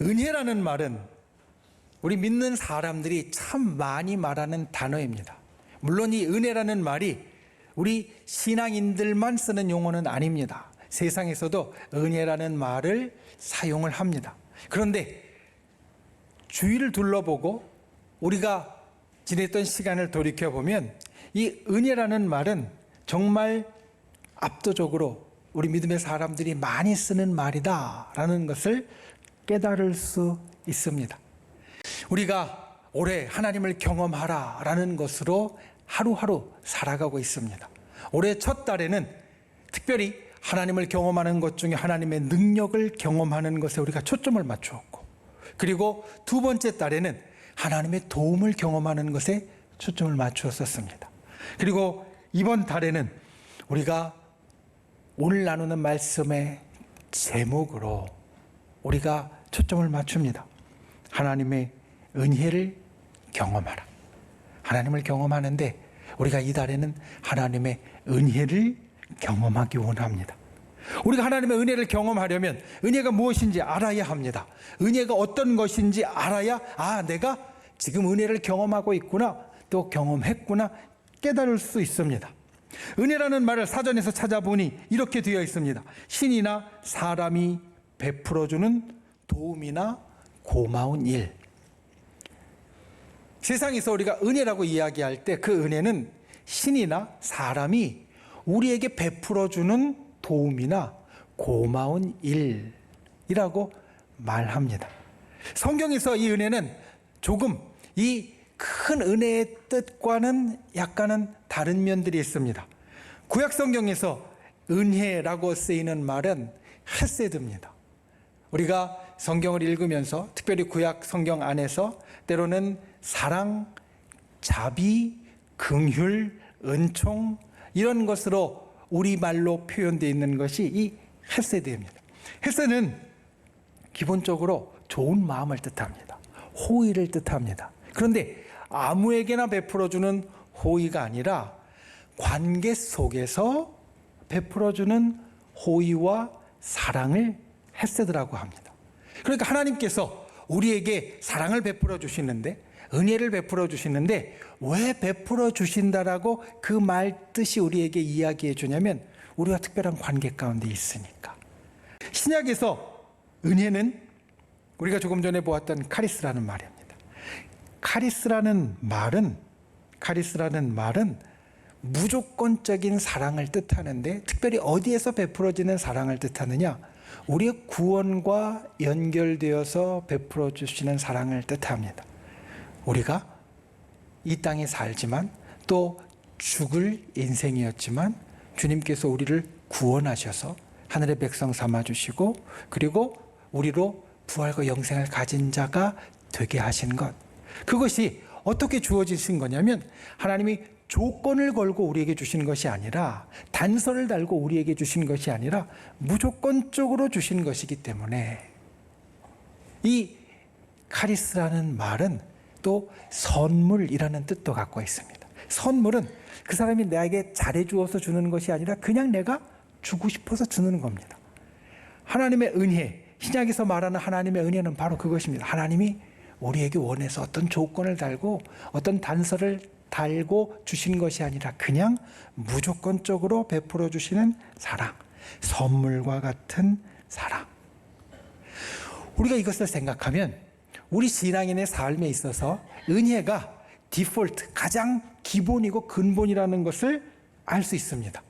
은혜라는 말은 우리 믿는 사람들이 참 많이 말하는 단어입니다. 물론 이 은혜라는 말이 우리 신앙인들만 쓰는 용어는 아닙니다. 세상에서도 은혜라는 말을 사용을 합니다. 그런데 주위를 둘러보고 우리가 지냈던 시간을 돌이켜보면 이 은혜라는 말은 정말 압도적으로 우리 믿음의 사람들이 많이 쓰는 말이다라는 것을 깨달을 수 있습니다. 우리가 올해 하나님을 경험하라라는 것으로 하루하루 살아가고 있습니다. 올해 첫 달에는 특별히 하나님을 경험하는 것 중에 하나님의 능력을 경험하는 것에 우리가 초점을 맞추었고, 그리고 두 번째 달에는 하나님의 도움을 경험하는 것에 초점을 맞추었습니다. 그리고 이번 달에는 우리가 오늘 나누는 말씀의 제목으로 우리가 초점을 맞춥니다. 하나님의 은혜를 경험하라. 하나님을 경험하는데 우리가 이 달에는 하나님의 은혜를 경험하기 원합니다. 우리가 하나님의 은혜를 경험하려면 은혜가 무엇인지 알아야 합니다. 은혜가 어떤 것인지 알아야 내가 지금 은혜를 경험하고 있구나, 또 경험했구나 깨달을 수 있습니다. 은혜라는 말을 사전에서 찾아보니 이렇게 되어 있습니다. 신이나 사람이 베풀어주는 도움이나 고마운 일. 세상에서 우리가 은혜라고 이야기할 때 그 은혜는 신이나 사람이 우리에게 베풀어주는 도움이나 고마운 일이라고 말합니다. 성경에서 이 은혜는 조금 이 큰 은혜의 뜻과는 약간은 다른 면들이 있습니다. 구약 성경에서 은혜라고 쓰이는 말은 헤세드입니다. 우리가 성경을 읽으면서 특별히 구약 성경 안에서 때로는 사랑, 자비, 긍휼, 은총 이런 것으로 우리말로 표현되어 있는 것이 이 헤세드입니다. 헤세드는 기본적으로 좋은 마음을 뜻합니다. 호의를 뜻합니다. 그런데 아무에게나 베풀어주는 호의가 아니라 관계 속에서 베풀어주는 호의와 사랑을 헤세드라고 합니다. 그러니까 하나님께서 우리에게 사랑을 베풀어 주시는데, 은혜를 베풀어 주시는데 왜 베풀어 주신다라고 그 말 뜻이 우리에게 이야기해 주냐면 우리와 특별한 관계 가운데 있으니까. 신약에서 은혜는 우리가 조금 전에 보았던 카리스라는 말입니다. 카리스라는 말은 무조건적인 사랑을 뜻하는데, 특별히 어디에서 베풀어지는 사랑을 뜻하느냐? 우리의 구원과 연결되어서 베풀어 주시는 사랑을 뜻합니다. 우리가 이 땅에 살지만 또 죽을 인생이었지만 주님께서 우리를 구원하셔서 하늘의 백성 삼아주시고, 그리고 우리로 부활과 영생을 가진 자가 되게 하신 것, 그것이 어떻게 주어지신 거냐면 하나님이 조건을 걸고 우리에게 주신 것이 아니라, 단서를 달고 우리에게 주신 것이 아니라 무조건적으로 주신 것이기 때문에, 이 카리스라는 말은 또 선물이라는 뜻도 갖고 있습니다. 선물은 그 사람이 나에게 잘해주어서 주는 것이 아니라 그냥 내가 주고 싶어서 주는 겁니다. 하나님의 은혜, 신약에서 말하는 하나님의 은혜는 바로 그것입니다. 하나님이 우리에게 원해서 어떤 조건을 달고 어떤 단서를 달고 주신 것이 아니라 그냥 무조건적으로 베풀어 주시는 사랑, 선물과 같은 사랑. 우리가 이것을 생각하면 우리 신앙인의 삶에 있어서 은혜가 디폴트, 가장 기본이고 근본이라는 것을 알 수 있습니다.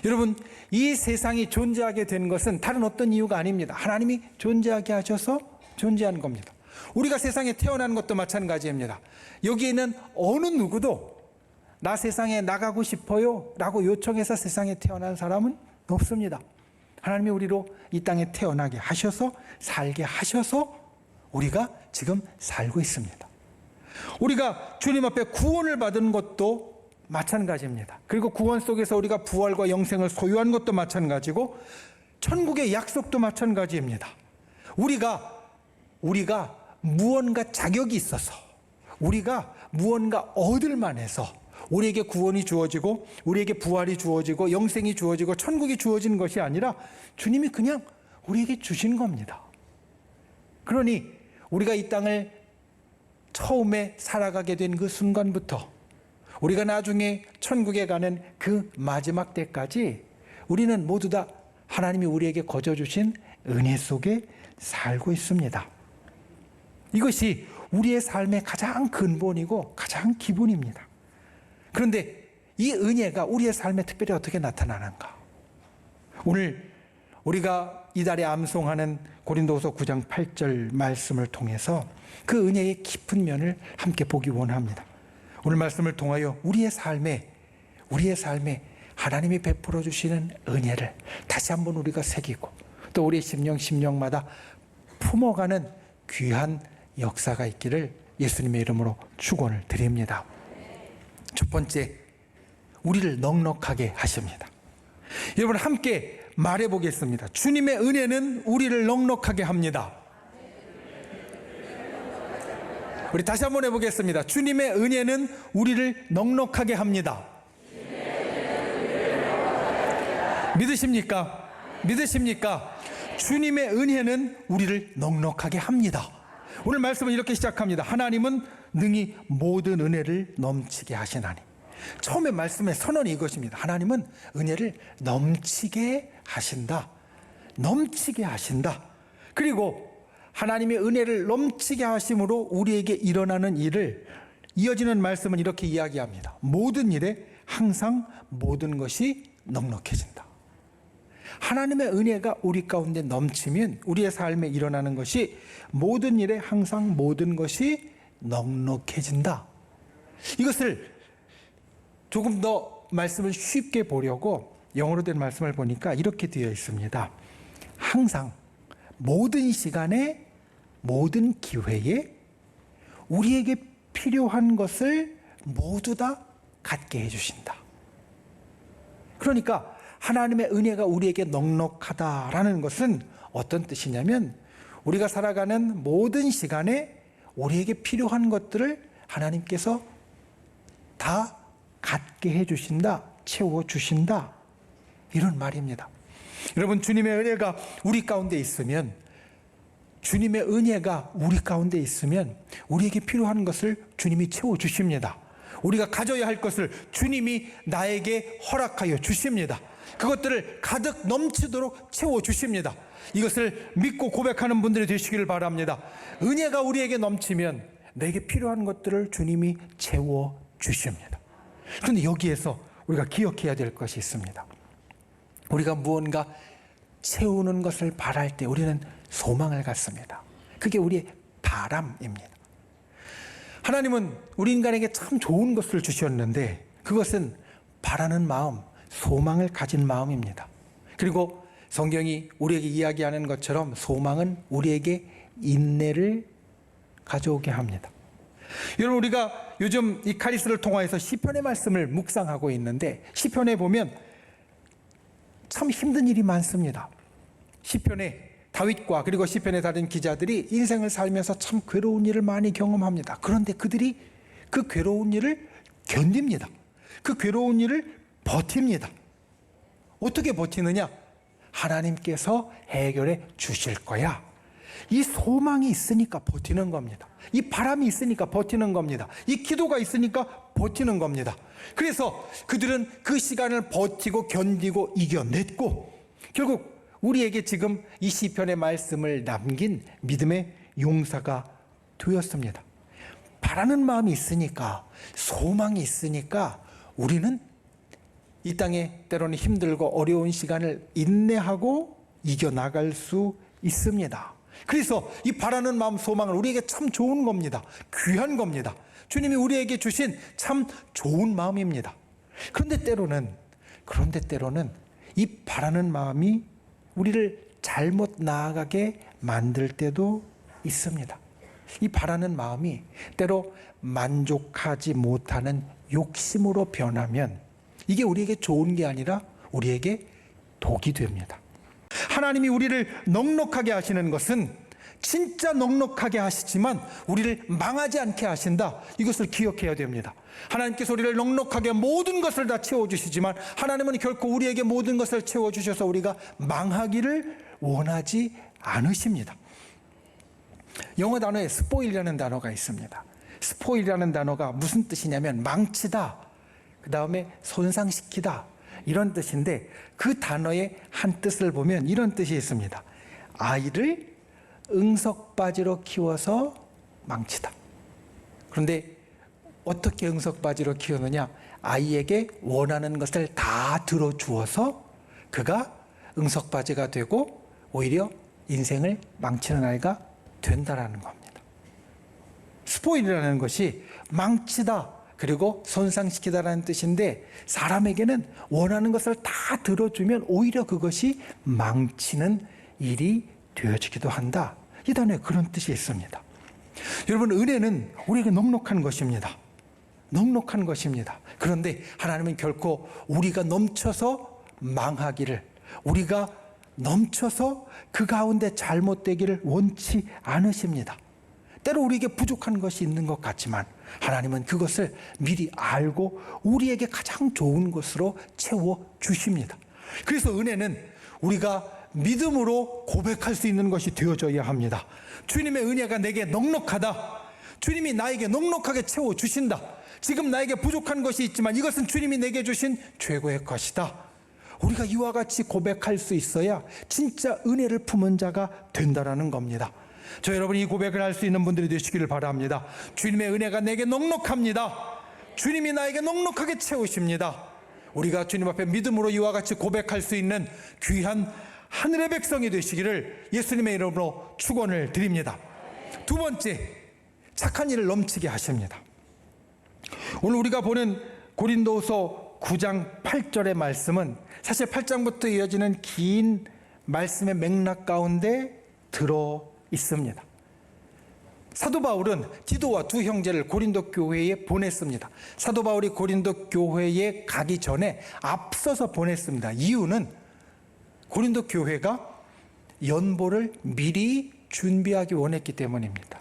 여러분, 이 세상이 존재하게 된 것은 다른 어떤 이유가 아닙니다. 하나님이 존재하게 하셔서 존재한 겁니다. 우리가 세상에 태어난 것도 마찬가지입니다. 여기 있는 어느 누구도 나 세상에 나가고 싶어요 라고 요청해서 세상에 태어난 사람은 없습니다. 하나님이 우리로 이 땅에 태어나게 하셔서 살게 하셔서 우리가 지금 살고 있습니다. 우리가 주님 앞에 구원을 받은 것도 마찬가지입니다. 그리고 구원 속에서 우리가 부활과 영생을 소유한 것도 마찬가지고 천국의 약속도 마찬가지입니다. 우리가 무언가 자격이 있어서, 우리가 무언가 얻을 만해서 우리에게 구원이 주어지고 우리에게 부활이 주어지고 영생이 주어지고 천국이 주어진 것이 아니라 주님이 그냥 우리에게 주신 겁니다. 그러니 우리가 이 땅을 처음에 살아가게 된 그 순간부터 우리가 나중에 천국에 가는 그 마지막 때까지 우리는 모두 다 하나님이 우리에게 거저 주신 은혜 속에 살고 있습니다. 이것이 우리의 삶의 가장 근본이고 가장 기본입니다. 그런데 이 은혜가 우리의 삶에 특별히 어떻게 나타나는가? 오늘 우리가 이달에 암송하는 고린도후서 9장 8절 말씀을 통해서 그 은혜의 깊은 면을 함께 보기 원합니다. 오늘 말씀을 통하여 우리의 삶에 하나님이 베풀어 주시는 은혜를 다시 한번 우리가 새기고 또 우리의 심령마다 품어가는 귀한 역사가 있기를 예수님의 이름으로 축원을 드립니다. 첫 번째, 우리를 넉넉하게 하십니다. 여러분 함께 말해 보겠습니다. 주님의 은혜는 우리를 넉넉하게 합니다. 우리 다시 한번 해보겠습니다. 주님의 은혜는 우리를 넉넉하게 합니다. 믿으십니까? 믿으십니까? 주님의 은혜는 우리를 넉넉하게 합니다. 오늘 말씀은 이렇게 시작합니다. 하나님은 능히 모든 은혜를 넘치게 하시나니. 처음에 말씀의 선언이 이것입니다. 하나님은 은혜를 넘치게 하신다. 넘치게 하신다. 그리고 하나님의 은혜를 넘치게 하심으로 우리에게 일어나는 일을 이어지는 말씀은 이렇게 이야기합니다. 모든 일에 항상 모든 것이 넉넉해진다. 하나님의 은혜가 우리 가운데 넘치면 우리의 삶에 일어나는 것이 모든 일에 항상 모든 것이 넉넉해진다. 이것을 조금 더 말씀을 쉽게 보려고 영어로 된 말씀을 보니까 이렇게 되어 있습니다. 항상 모든 시간에 모든 기회에 우리에게 필요한 것을 모두 다 갖게 해주신다. 그러니까 하나님의 은혜가 우리에게 넉넉하다라는 것은 어떤 뜻이냐면 우리가 살아가는 모든 시간에 우리에게 필요한 것들을 하나님께서 다 갖게 해주신다, 채워주신다, 이런 말입니다. 여러분, 주님의 은혜가 우리 가운데 있으면, 주님의 은혜가 우리 가운데 있으면 우리에게 필요한 것을 주님이 채워주십니다. 우리가 가져야 할 것을 주님이 나에게 허락하여 주십니다. 그것들을 가득 넘치도록 채워주십니다. 이것을 믿고 고백하는 분들이 되시기를 바랍니다. 은혜가 우리에게 넘치면 내게 필요한 것들을 주님이 채워주십니다. 그런데 여기에서 우리가 기억해야 될 것이 있습니다. 우리가 무언가 채우는 것을 바랄 때 우리는 소망을 갖습니다. 그게 우리의 바람입니다. 하나님은 우리 인간에게 참 좋은 것을 주셨는데 그것은 바라는 마음, 소망을 가진 마음입니다. 그리고 성경이 우리에게 이야기하는 것처럼 소망은 우리에게 인내를 가져오게 합니다. 여러분, 우리가 요즘 이 카리스를 통하여서 시편의 말씀을 묵상하고 있는데 시편에 보면 참 힘든 일이 많습니다. 시편에 다윗과 그리고 시편의 다른 기자들이 인생을 살면서 참 괴로운 일을 많이 경험합니다. 그런데 그들이 그 괴로운 일을 견딥니다. 그 괴로운 일을 버팁니다. 어떻게 버티느냐? 하나님께서 해결해 주실 거야. 이 소망이 있으니까 버티는 겁니다. 이 바람이 있으니까 버티는 겁니다. 이 기도가 있으니까 버티는 겁니다. 그래서 그들은 그 시간을 버티고 견디고 이겨냈고 결국 우리에게 지금 이 시편의 말씀을 남긴 믿음의 용사가 되었습니다. 바라는 마음이 있으니까, 소망이 있으니까 우리는 이 땅에 때로는 힘들고 어려운 시간을 인내하고 이겨나갈 수 있습니다. 그래서 이 바라는 마음, 소망은 우리에게 참 좋은 겁니다. 귀한 겁니다. 주님이 우리에게 주신 참 좋은 마음입니다. 그런데 때로는 이 바라는 마음이 우리를 잘못 나아가게 만들 때도 있습니다. 이 바라는 마음이 때로 만족하지 못하는 욕심으로 변하면 이게 우리에게 좋은 게 아니라 우리에게 독이 됩니다. 하나님이 우리를 넉넉하게 하시는 것은 진짜 넉넉하게 하시지만 우리를 망하지 않게 하신다. 이것을 기억해야 됩니다. 하나님께서 우리를 넉넉하게 모든 것을 다 채워주시지만 하나님은 결코 우리에게 모든 것을 채워주셔서 우리가 망하기를 원하지 않으십니다. 영어 단어에 스포일이라는 단어가 있습니다. 스포일이라는 단어가 무슨 뜻이냐면 망치다, 그 다음에 손상시키다, 이런 뜻인데, 그 단어의 한 뜻을 보면 이런 뜻이 있습니다. 아이를 응석바지로 키워서 망치다. 그런데 어떻게 응석바지로 키우느냐? 아이에게 원하는 것을 다 들어주어서 그가 응석바지가 되고 오히려 인생을 망치는 아이가 된다라는 겁니다. 스포일이라는 것이 망치다, 그리고 손상시키다라는 뜻인데, 사람에게는 원하는 것을 다 들어주면 오히려 그것이 망치는 일이 되어지기도 한다. 이 단어에 그런 뜻이 있습니다. 여러분, 은혜는 우리에게 넉넉한 것입니다. 넉넉한 것입니다. 그런데 하나님은 결코 우리가 넘쳐서 망하기를, 우리가 넘쳐서 그 가운데 잘못되기를 원치 않으십니다. 때로 우리에게 부족한 것이 있는 것 같지만 하나님은 그것을 미리 알고 우리에게 가장 좋은 것으로 채워주십니다. 그래서 은혜는 우리가 믿음으로 고백할 수 있는 것이 되어져야 합니다. 주님의 은혜가 내게 넉넉하다. 주님이 나에게 넉넉하게 채워주신다. 지금 나에게 부족한 것이 있지만 이것은 주님이 내게 주신 최고의 것이다. 우리가 이와 같이 고백할 수 있어야 진짜 은혜를 품은 자가 된다라는 겁니다. 저 여러분, 이 고백을 할 수 있는 분들이 되시기를 바랍니다. 주님의 은혜가 내게 넉넉합니다. 주님이 나에게 넉넉하게 채우십니다. 우리가 주님 앞에 믿음으로 이와 같이 고백할 수 있는 귀한 하늘의 백성이 되시기를 예수님의 이름으로 축원을 드립니다. 두 번째, 착한 일을 넘치게 하십니다. 오늘 우리가 보는 고린도후서 9장 8절의 말씀은 사실 8장부터 이어지는 긴 말씀의 맥락 가운데 들어 있습니다. 사도 바울은 디도와 두 형제를 고린도 교회에 보냈습니다. 사도 바울이 고린도 교회에 가기 전에 앞서서 보냈습니다. 이유는 고린도 교회가 연보를 미리 준비하기 원했기 때문입니다.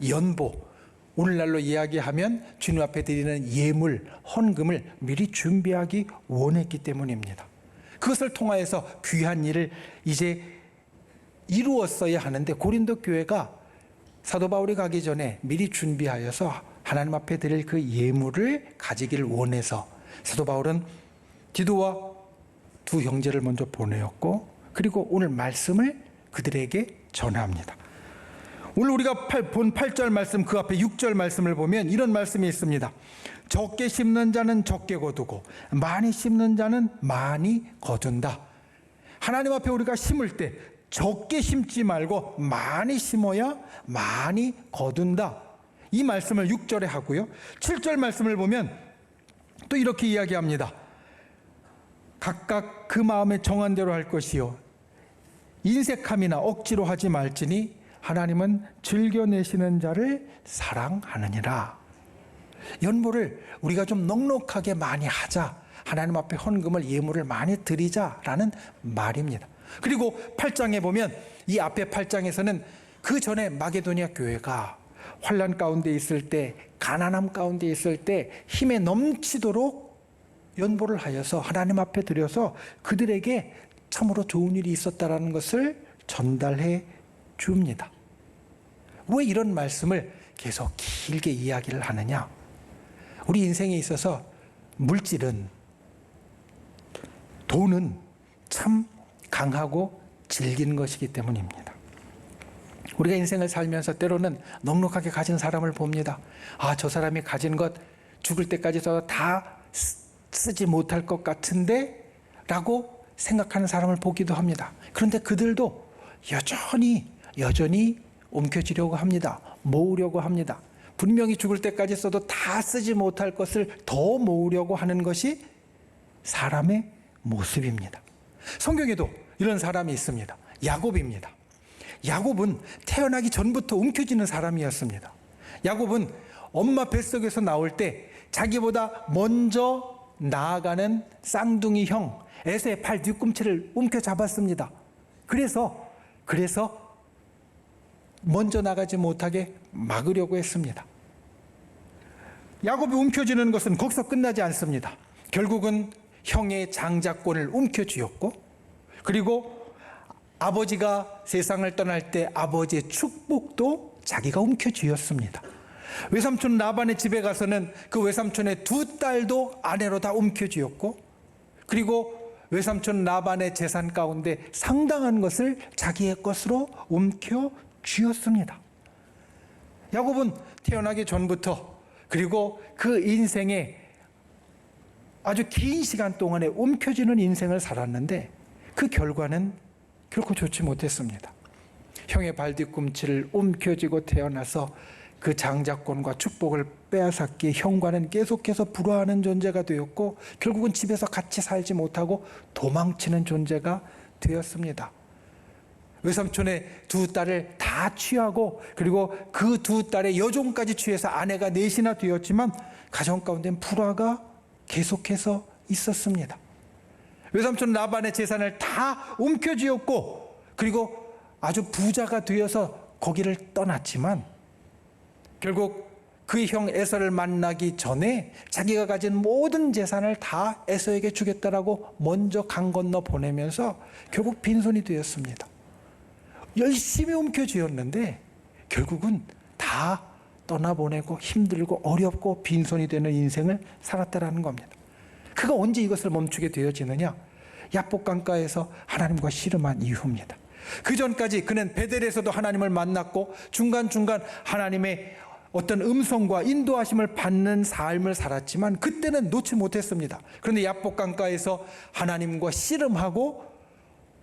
연보, 오늘날로 이야기하면 주님 앞에 드리는 예물, 헌금을 미리 준비하기 원했기 때문입니다. 그것을 통하여서 귀한 일을 이제 이루었어야 하는데, 고린도 교회가 사도 바울이 가기 전에 미리 준비하여서 하나님 앞에 드릴 그 예물을 가지기를 원해서 사도 바울은 디도와 두 형제를 먼저 보내었고, 그리고 오늘 말씀을 그들에게 전합니다. 오늘 우리가 본 8절 말씀, 그 앞에 6절 말씀을 보면 이런 말씀이 있습니다. 적게 심는 자는 적게 거두고 많이 심는 자는 많이 거둔다. 하나님 앞에 우리가 심을 때 적게 심지 말고 많이 심어야 많이 거둔다. 이 말씀을 6절에 하고요. 7절 말씀을 보면 또 이렇게 이야기합니다. 각각 그 마음에 정한 대로 할 것이요, 인색함이나 억지로 하지 말지니 하나님은 즐겨내시는 자를 사랑하느니라. 연보를 우리가 좀 넉넉하게 많이 하자, 하나님 앞에 헌금을, 예물을 많이 드리자라는 말입니다. 그리고 8장에 보면, 이 앞에 8장에서는 그 전에 마게도니아 교회가 환난 가운데 있을 때, 가난함 가운데 있을 때 힘에 넘치도록 연보를 하여서 하나님 앞에 드려서 그들에게 참으로 좋은 일이 있었다라는 것을 전달해 줍니다. 왜 이런 말씀을 계속 길게 이야기를 하느냐? 우리 인생에 있어서 물질은, 돈은 참 강하고 질긴 것이기 때문입니다. 우리가 인생을 살면서 때로는 넉넉하게 가진 사람을 봅니다. 아, 저 사람이 가진 것 죽을 때까지 다 쓰지 못할 것 같은데 라고 생각하는 사람을 보기도 합니다. 그런데 그들도 여전히 움켜쥐려고 합니다. 모으려고 합니다. 분명히 죽을 때까지 써도 다 쓰지 못할 것을 더 모으려고 하는 것이 사람의 모습입니다. 성경에도 이런 사람이 있습니다. 야곱입니다. 야곱은 태어나기 전부터 움켜쥐는 사람이었습니다. 야곱은 엄마 뱃속에서 나올 때 자기보다 먼저 나아가는 쌍둥이 형 에서의 팔 뒤꿈치를 움켜잡았습니다. 그래서 먼저 나가지 못하게 막으려고 했습니다. 야곱이 움켜쥐는 것은 거기서 끝나지 않습니다. 결국은 형의 장자권을 움켜쥐었고, 그리고 아버지가 세상을 떠날 때 아버지의 축복도 자기가 움켜쥐었습니다. 외삼촌 라반의 집에 가서는 그 외삼촌의 두 딸도 아내로 다 움켜쥐었고, 그리고 외삼촌 라반의 재산 가운데 상당한 것을 자기의 것으로 움켜쥐었습니다. 야곱은 태어나기 전부터, 그리고 그 인생에 아주 긴 시간 동안에 움켜쥐는 인생을 살았는데 그 결과는 결코 좋지 못했습니다. 형의 발뒤꿈치를 움켜쥐고 태어나서 그 장자권과 축복을 빼앗았기에 형과는 계속해서 불화하는 존재가 되었고, 결국은 집에서 같이 살지 못하고 도망치는 존재가 되었습니다. 외삼촌의 두 딸을 다 취하고, 그리고 그 두 딸의 여종까지 취해서 아내가 넷이나 되었지만 가정 가운데는 불화가 계속해서 있었습니다. 외삼촌 라반의 재산을 다 움켜쥐었고, 그리고 아주 부자가 되어서 거기를 떠났지만 결국 그 형 에서를 만나기 전에 자기가 가진 모든 재산을 다 에서에게 주겠다라고 먼저 강 건너 보내면서 결국 빈손이 되었습니다. 열심히 움켜쥐었는데 결국은 다 떠나보내고 힘들고 어렵고 빈손이 되는 인생을 살았다라는 겁니다. 그가 언제 이것을 멈추게 되어지느냐? 야복강가에서 하나님과 씨름한 이후입니다. 그 전까지 그는 베델에서도 하나님을 만났고 중간중간 하나님의 어떤 음성과 인도하심을 받는 삶을 살았지만 그때는 놓지 못했습니다. 그런데 야복강가에서 하나님과 씨름하고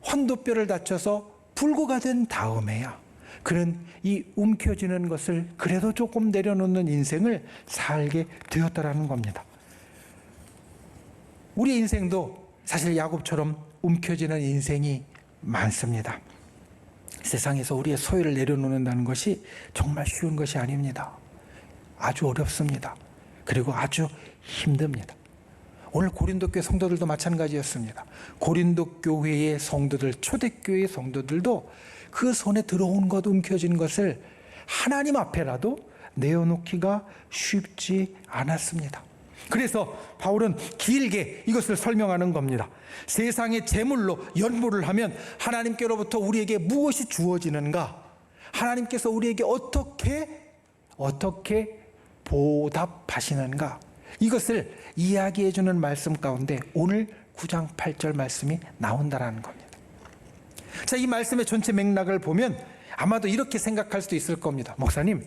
환도뼈를 다쳐서 불구가 된 다음에야 그는 이 움켜쥐는 것을 그래도 조금 내려놓는 인생을 살게 되었다라는 겁니다. 우리 인생도 사실 야곱처럼 움켜쥐는 인생이 많습니다. 세상에서 우리의 소유를 내려놓는다는 것이 정말 쉬운 것이 아닙니다. 아주 어렵습니다. 그리고 아주 힘듭니다. 오늘 고린도 교회 성도들도 마찬가지였습니다. 고린도 교회의 성도들, 초대교회의 성도들도 그 손에 들어온 것, 움켜진 것을 하나님 앞에라도 내어놓기가 쉽지 않았습니다. 그래서 바울은 길게 이것을 설명하는 겁니다. 세상의 재물로 연보를 하면 하나님께로부터 우리에게 무엇이 주어지는가? 하나님께서 우리에게 어떻게 보답하시는가? 이것을 이야기해 주는 말씀 가운데 오늘 9장 8절 말씀이 나온다라는 겁니다. 자, 이 말씀의 전체 맥락을 보면 아마도 이렇게 생각할 수도 있을 겁니다. 목사님은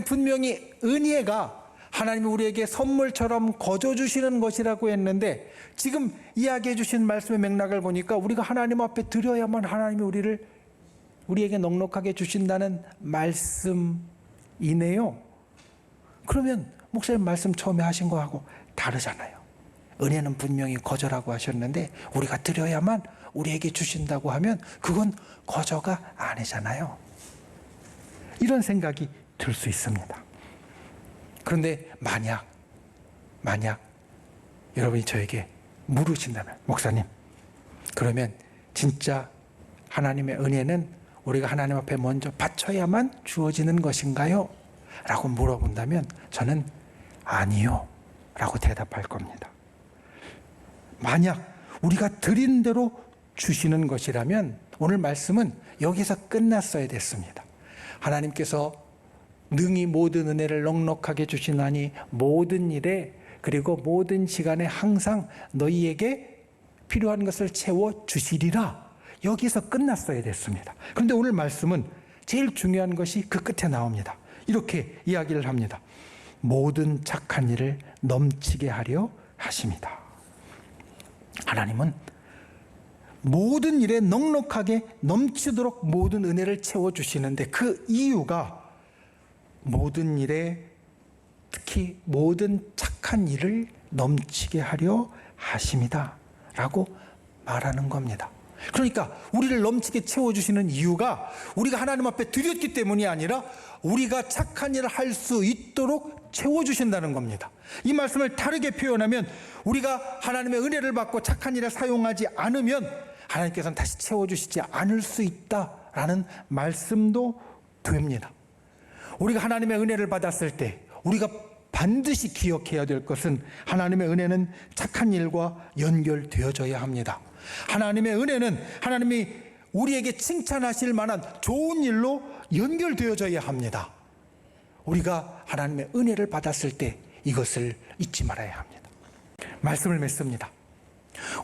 분명히 은혜가 하나님이 우리에게 선물처럼 거저 주시는 것이라고 했는데 지금 이야기해 주신 말씀의 맥락을 보니까 우리가 하나님 앞에 드려야만 하나님이 우리에게 넉넉하게 주신다는 말씀이네요. 그러면 목사님 말씀 처음에 하신 거하고 다르잖아요. 은혜는 분명히 거저라고 하셨는데 우리가 드려야만 우리에게 주신다고 하면 그건 거저가 아니잖아요. 이런 생각이 들 수 있습니다. 그런데 만약 여러분이 저에게 물으신다면, 목사님, 그러면 진짜 하나님의 은혜는 우리가 하나님 앞에 먼저 바쳐야만 주어지는 것인가요? 라고 물어본다면 저는 아니요 라고 대답할 겁니다. 만약 우리가 드린 대로 주시는 것이라면 오늘 말씀은 여기서 끝났어야 됐습니다. 하나님께서 능히 모든 은혜를 넉넉하게 주시나니 모든 일에 그리고 모든 시간에 항상 너희에게 필요한 것을 채워 주시리라. 여기서 끝났어야 됐습니다. 그런데 오늘 말씀은 제일 중요한 것이 그 끝에 나옵니다. 이렇게 이야기를 합니다. 모든 착한 일을 넘치게 하려 하십니다. 하나님은 모든 일에 넉넉하게 넘치도록 모든 은혜를 채워주시는데 그 이유가 모든 일에 특히 모든 착한 일을 넘치게 하려 하십니다 라고 말하는 겁니다. 그러니까 우리를 넘치게 채워주시는 이유가 우리가 하나님 앞에 드렸기 때문이 아니라 우리가 착한 일을 할 수 있도록 채워주신다는 겁니다. 이 말씀을 다르게 표현하면 우리가 하나님의 은혜를 받고 착한 일에 사용하지 않으면 하나님께서는 다시 채워주시지 않을 수 있다라는 말씀도 됩니다. 우리가 하나님의 은혜를 받았을 때 우리가 반드시 기억해야 될 것은 하나님의 은혜는 착한 일과 연결되어져야 합니다. 하나님의 은혜는 하나님이 우리에게 칭찬하실 만한 좋은 일로 연결되어져야 합니다. 우리가 하나님의 은혜를 받았을 때 이것을 잊지 말아야 합니다. 말씀을 맺습니다.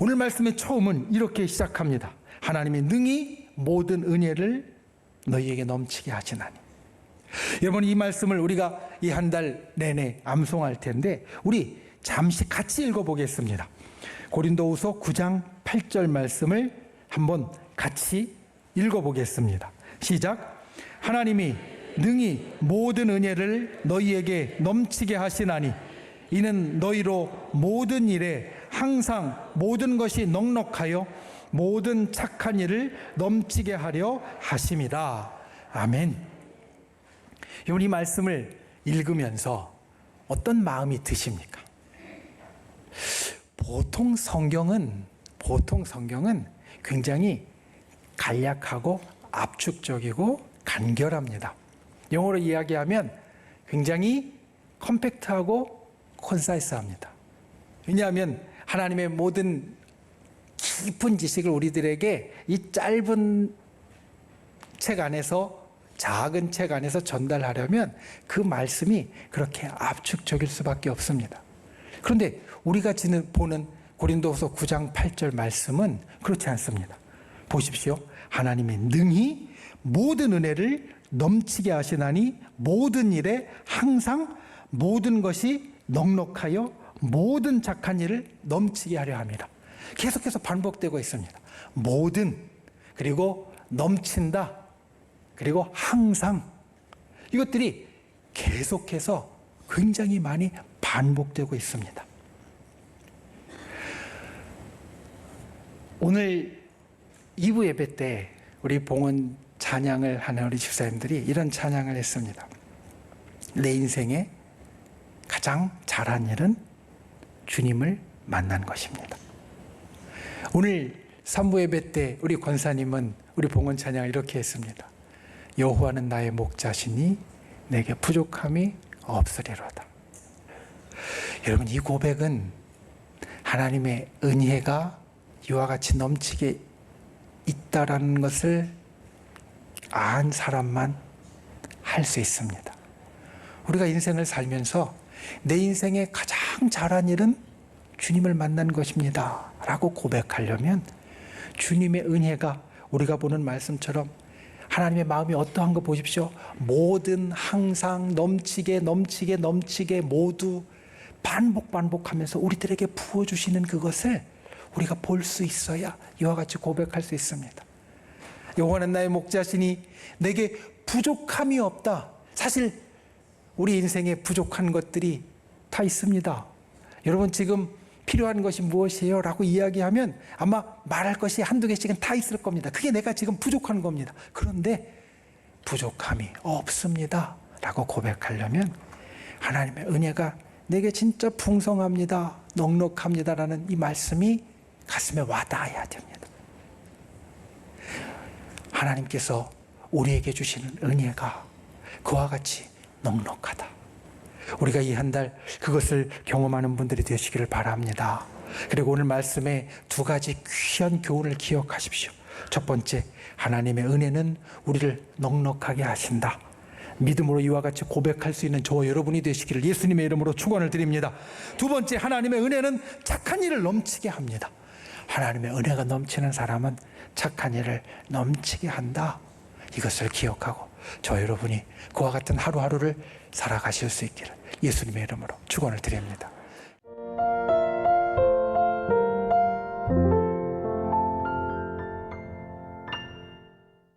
오늘 말씀의 처음은 이렇게 시작합니다. 하나님이 능히 모든 은혜를 너희에게 넘치게 하시나니. 여러분, 이 말씀을 우리가 이 한 달 내내 암송할 텐데 우리 잠시 같이 읽어보겠습니다. 고린도후서 9장 8절 말씀을 한번 같이 읽어보겠습니다. 시작. 하나님이 능히 모든 은혜를 너희에게 넘치게 하시나니 이는 너희로 모든 일에 항상 모든 것이 넉넉하여 모든 착한 일을 넘치게 하려 하심이라. 아멘. 여러분, 이 말씀을 읽으면서 어떤 마음이 드십니까? 보통 성경은 굉장히 간략하고 압축적이고 간결합니다. 영어로 이야기하면 굉장히 컴팩트하고 콘사이스합니다. 왜냐하면 하나님의 모든 깊은 지식을 우리들에게 이 짧은 책 안에서, 작은 책 안에서 전달하려면 그 말씀이 그렇게 압축적일 수밖에 없습니다. 그런데 우리가 보는 고린도후서 9장 8절 말씀은 그렇지 않습니다. 보십시오. 하나님이 능히 모든 은혜를 넘치게 하시나니 모든 일에 항상 모든 것이 넉넉하여 모든 착한 일을 넘치게 하려 합니다. 계속해서 반복되고 있습니다. 모든, 그리고 넘친다, 그리고 항상, 이것들이 계속해서 굉장히 많이 반복되고 있습니다. 오늘 2부 예배 때 우리 봉헌 찬양을 하는 우리 집사님들이 이런 찬양을 했습니다. 내 인생에 가장 잘한 일은 주님을 만난 것입니다. 오늘 3부 예배 때 우리 권사님은 우리 봉헌 찬양을 이렇게 했습니다. 여호와는 나의 목자시니 내게 부족함이 없으리로다. 여러분, 이 고백은 하나님의 은혜가 이와 같이 넘치게 있다라는 것을 안 사람만 할 수 있습니다. 우리가 인생을 살면서 내 인생에 가장 잘한 일은 주님을 만난 것입니다 라고 고백하려면 주님의 은혜가 우리가 보는 말씀처럼 하나님의 마음이 어떠한 거 보십시오. 모든, 항상, 넘치게 모두 반복하면서 우리들에게 부어주시는 그것을 우리가 볼 수 있어야 이와 같이 고백할 수 있습니다. 여호와는 나의 목자시니 내게 부족함이 없다. 사실 우리 인생에 부족한 것들이 다 있습니다. 여러분, 지금 필요한 것이 무엇이에요? 라고 이야기하면 아마 말할 것이 한두 개씩은 다 있을 겁니다. 그게 내가 지금 부족한 겁니다. 그런데 부족함이 없습니다 라고 고백하려면 하나님의 은혜가 내게 진짜 풍성합니다, 넉넉합니다 라는 이 말씀이 가슴에 와닿아야 됩니다. 하나님께서 우리에게 주시는 은혜가 그와 같이 넉넉하다. 우리가 이 한 달 그것을 경험하는 분들이 되시기를 바랍니다. 그리고 오늘 말씀에 두 가지 귀한 교훈을 기억하십시오. 첫 번째, 하나님의 은혜는 우리를 넉넉하게 하신다. 믿음으로 이와 같이 고백할 수 있는 저와 여러분이 되시기를 예수님의 이름으로 축원을 드립니다. 두 번째, 하나님의 은혜는 착한 일을 넘치게 합니다. 하나님의 은혜가 넘치는 사람은 착한 일을 넘치게 한다. 이것을 기억하고 저 여러분이 그와 같은 하루하루를 살아가실 수 있기를 예수님의 이름으로 축원을 드립니다.